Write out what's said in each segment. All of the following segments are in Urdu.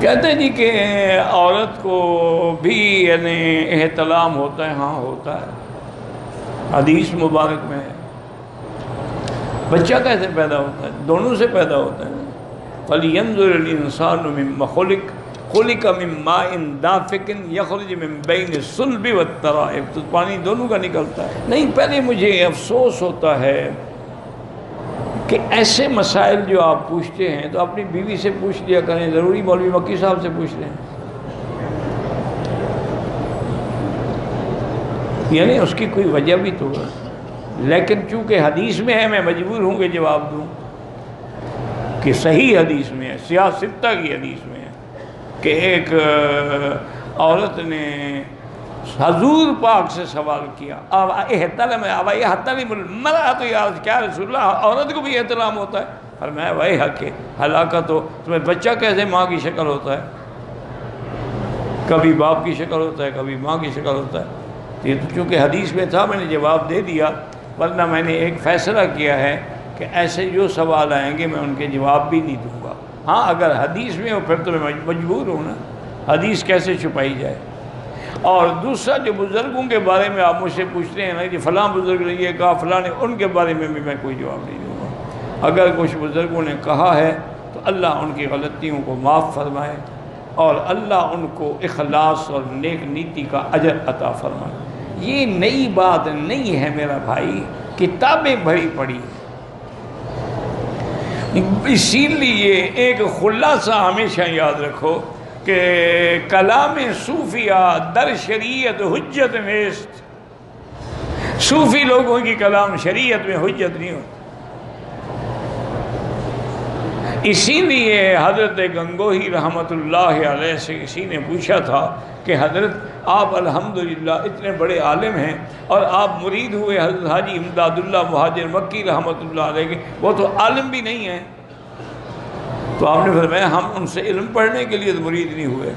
کہتے ہیں جی کہ عورت کو بھی یعنی احتلام ہوتا ہے. ہاں ہوتا ہے، حدیث مبارک میں ہے. بچہ کیسے پیدا ہوتا ہے؟ دونوں سے پیدا ہوتا ہے. فَلْيَنْظُرِ الْإِنسَانُ مِمَّا خُلِقَ مِن مَّاءٍ دَافِقٍ يَخْرُجُ مِن بَيْنِ الصُّلْبِ وَالتَّرَائِبِ. تو پانی دونوں کا نکلتا ہے. نہیں، پہلے مجھے افسوس ہوتا ہے کہ ایسے مسائل جو آپ پوچھتے ہیں تو اپنی بیوی سے پوچھ لیا کریں، ضروری مولوی مکی صاحب سے پوچھ لیں. یعنی اس کی کوئی وجہ بھی تو ہے، لیکن چونکہ حدیث میں ہے میں مجبور ہوں کہ جواب دوں کہ صحیح حدیث میں ہے، سیاہ ستہ کی حدیث میں ہے کہ ایک عورت نے حضور پاک سے سوال کیا، احتلم المرأۃ یا رسول اللہ، عورت کو بھی احتلام ہوتا ہے؟ فرمایا وہی حق ہے، ہلاکت ہو تمہیں. بچہ کیسے ماں کی شکل ہوتا ہے؟ کبھی باپ کی شکل ہوتا ہے، کبھی ماں کی شکل ہوتا ہے. یہ تو چونکہ حدیث میں تھا میں نے جواب دے دیا، ورنہ میں نے ایک فیصلہ کیا ہے کہ ایسے جو سوال آئیں گے میں ان کے جواب بھی نہیں دوں گا. ہاں اگر حدیث میں ہو پھر تو میں مجبور ہوں نا، حدیث کیسے چھپائی جائے. اور دوسرا جو بزرگوں کے بارے میں آپ مجھ سے پوچھتے ہیں نا کہ فلاں بزرگ نے یہ کہا فلاں نے، ان کے بارے میں بھی میں کوئی جواب نہیں دوں گا. اگر کچھ بزرگوں نے کہا ہے تو اللہ ان کی غلطیوں کو معاف فرمائے اور اللہ ان کو اخلاص اور نیک نیتی کا اجر عطا فرمائے. یہ نئی بات نہیں ہے میرا بھائی، کتابیں بھری پڑی. اسی لیے ایک خلاصہ ہمیشہ یاد رکھو کہ کلام صوفیہ در شریعت حجت نیست. صوفی لوگوں کی کلام شریعت میں حجت نہیں ہوتا. اسی لیے حضرت گنگوہی رحمۃ اللہ علیہ سے کسی نے پوچھا تھا کہ حضرت آپ الحمدللہ اتنے بڑے عالم ہیں اور آپ مرید ہوئے حضرت حاجی امداد اللہ مہاجر مکی رحمۃ اللہ علیہ کے، وہ تو عالم بھی نہیں ہیں. تو آپ نے فرمایا ہم ان سے علم پڑھنے کے لیے مرید نہیں ہوئے،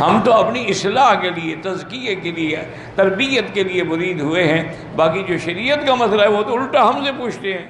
ہم تو اپنی اصلاح کے لیے، تزکیے کے لیے، تربیت کے لیے مرید ہوئے ہیں. باقی جو شریعت کا مسئلہ ہے وہ تو الٹا ہم سے پوچھتے ہیں.